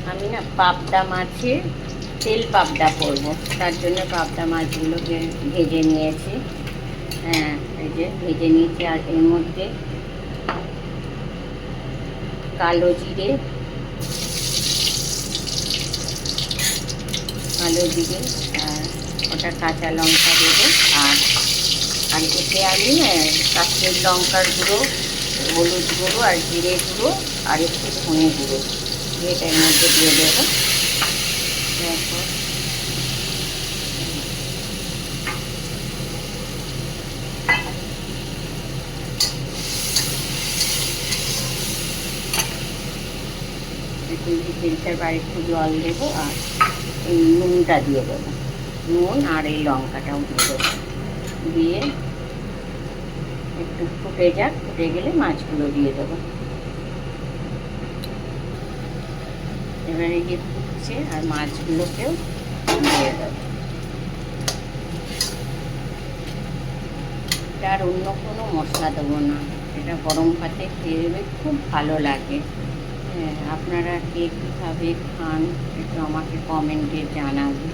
আমি না পাবদা মাছের তেল পাবদা করব, তার জন্য পাবদা মাছগুলোকে ভেজে নিয়েছি। হ্যাঁ, এই যে ভেজে নিয়েছি। আর এর মধ্যে কালো জিরে, আর ওটা কাঁচা লঙ্কা দেবো। আর আর এতে আমি কাশ্মীর লঙ্কার গুঁড়ো, হলুদ গুঁড়ো আর জিরে গুঁড়ো আর একটু ধনে গুঁড়ো এটার মধ্যে দিয়ে দেবো। তারপর তেলটার বাইরে একটু জল দেবো আর এই নুনটা দিয়ে দেবো। নুন আর এই লঙ্কাটাও দিয়ে দেবো, দিয়ে একটু ফুটে যাক, ফুটে গেলে মাছগুলো দিয়ে দেবো। এবারে যে ফুটছে আর মাছগুলোকেও দিয়ে দেবো। এটা আর অন্য কোনো মশলা দেবো না, এটা গরম ভাতে খেয়ে দেবে, খুব ভালো লাগে। হ্যাঁ, আপনারা কে কীভাবে খান একটু আমাকে কমেন্টে জানাবেন।